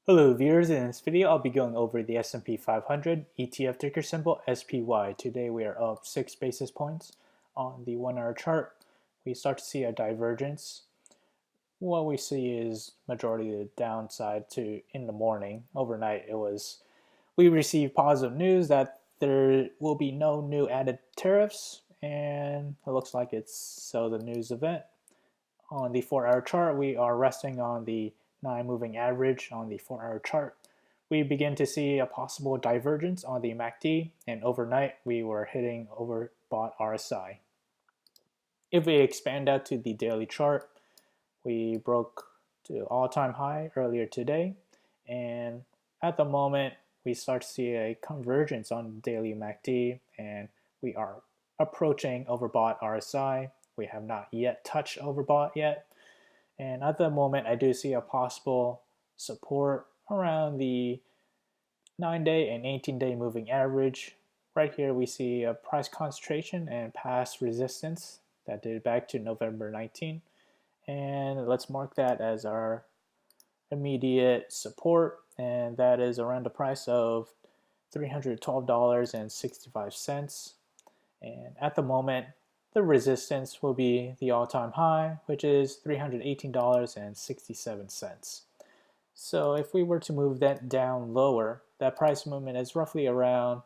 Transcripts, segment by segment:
Hello viewers, in this video I'll be going over the S&P 500 ETF ticker symbol SPY. Today we are up 6 basis points. On the 1 hour chart we start to see a divergence. What we see is majority of the downside to in the morning. Overnight we received positive news that there will be no new added tariffs, and it looks like it's the news event. On the 4 hour chart, we are resting on the 9 moving average on the 4 hour chart. We begin to see a possible divergence on the MACD, and overnight we were hitting overbought RSI. If we expand out to the daily chart, we broke to all-time high earlier today, and at the moment we start to see a convergence on the daily MACD, and we are approaching overbought RSI. We have not yet touched overbought yet. And at the moment, I do see a possible support around the 9-day and 18-day moving average. Right here, we see a price concentration and past resistance that dated back to November 19. And let's mark that as our immediate support, and that is around the price of $312.65. And at the moment, the resistance will be the all-time high, which is $318.67. So if we were to move that down lower, that price movement is roughly around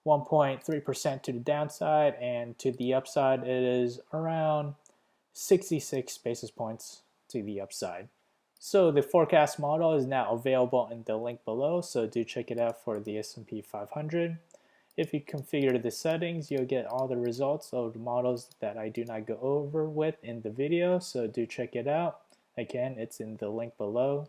1.3% to the downside, and to the upside it is around 66 basis points to the upside. So the forecast model is now available in the link below, so do check it out for the S&P 500. If you configure the settings, you'll get all the results of the models that I do not go over with in the video, so do check it out. Again, it's in the link below.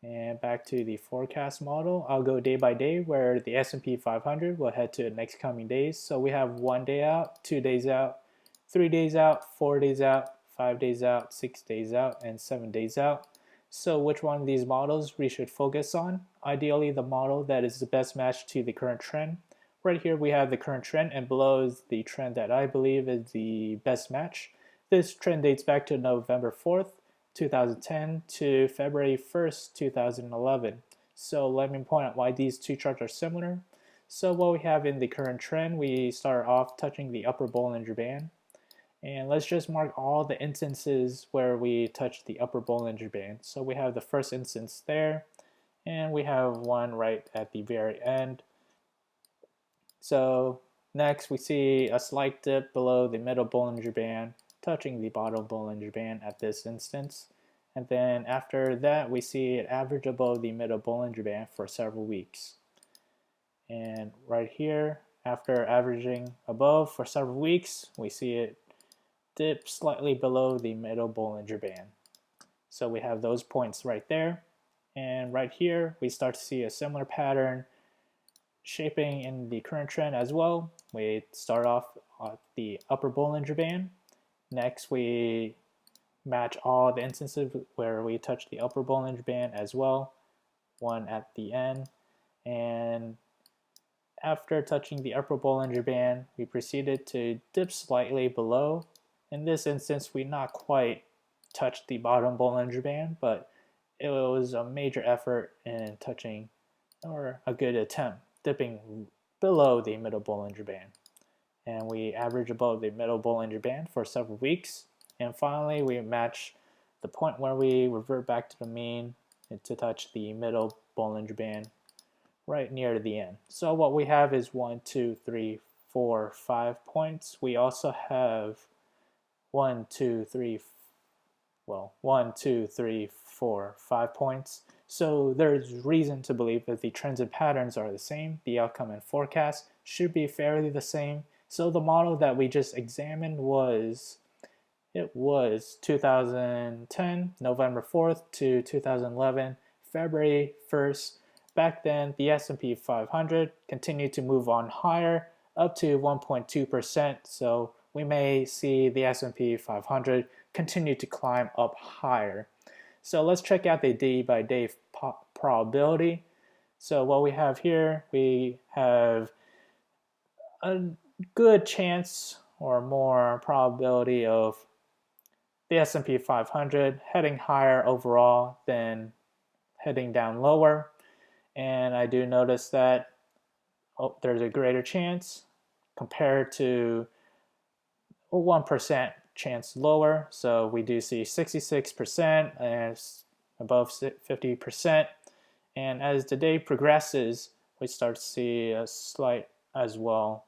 And back to the forecast model, I'll go day by day where the S&P 500 will head to the next coming days. So we have 1 day out, 2 days out, 3 days out, 4 days out, 5 days out, 6 days out, and 7 days out. So which one of these models we should focus on? Ideally, the model that is the best match to the current trend. Right here we have the current trend, and below is the trend that I believe is the best match. This trend dates back to November 4th, 2010 to February 1st, 2011. So let me point out why these two charts are similar. So what we have in the current trend, we start off touching the upper Bollinger Band. And let's just mark all the instances where we touch the upper Bollinger Band. So we have the first instance there, and we have one right at the very end. So next we see a slight dip below the middle Bollinger Band, touching the bottom Bollinger Band at this instance. And then after that we see it average above the middle Bollinger Band for several weeks. And right here, after averaging above for several weeks, we see it dip slightly below the middle Bollinger Band. So we have those points right there. And right here, we start to see a similar pattern shaping in the current trend as well. We start off at the upper Bollinger Band. Next, we match all the instances where we touch the upper Bollinger Band as well, one at the end. And after touching the upper Bollinger Band, we proceeded to dip slightly below. In this instance, we not quite touched the bottom Bollinger Band, but it was a major effort in touching, or a good attempt, dipping below the middle Bollinger Band. And we average above the middle Bollinger Band for several weeks. And finally, we match the point where we revert back to the mean to touch the middle Bollinger Band right near the end. So what we have is 1, 2, 3, 4, 5 points. We also have 1, 2, 3, 4, 5 points. So there's reason to believe that the trends and patterns are the same. The outcome and forecast should be fairly the same. So the model that we just examined was 2010, November 4th to 2011, February 1st. Back then, the S&P 500 continued to move on higher, up to 1.2%. So we may see the S&P 500 continue to climb up higher. So let's check out the day-by-day probability. So what we have here, we have a good chance or more probability of the S&P 500 heading higher overall than heading down lower, and I do notice that there's a greater chance compared to a 1% chance lower. So we do see 66% and above 50%. And as the day progresses, we start to see a slight as well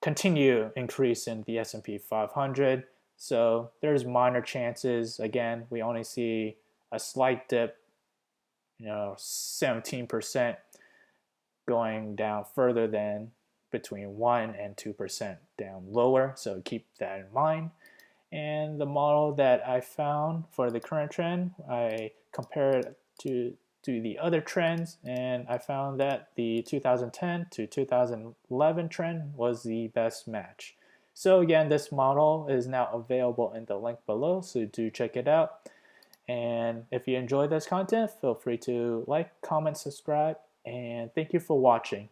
continue increase in the S&P 500. So there's minor chances. Again, we only see a slight dip, 17% going down further than between 1 and 2% down lower. So keep that in mind. And the model that I found for the current trend, I compared it to the other trends, and I found that the 2010 to 2011 trend was the best match. So again, this model is now available in the link below, so do check it out. And if you enjoy this content, feel free to like, comment, subscribe, and thank you for watching.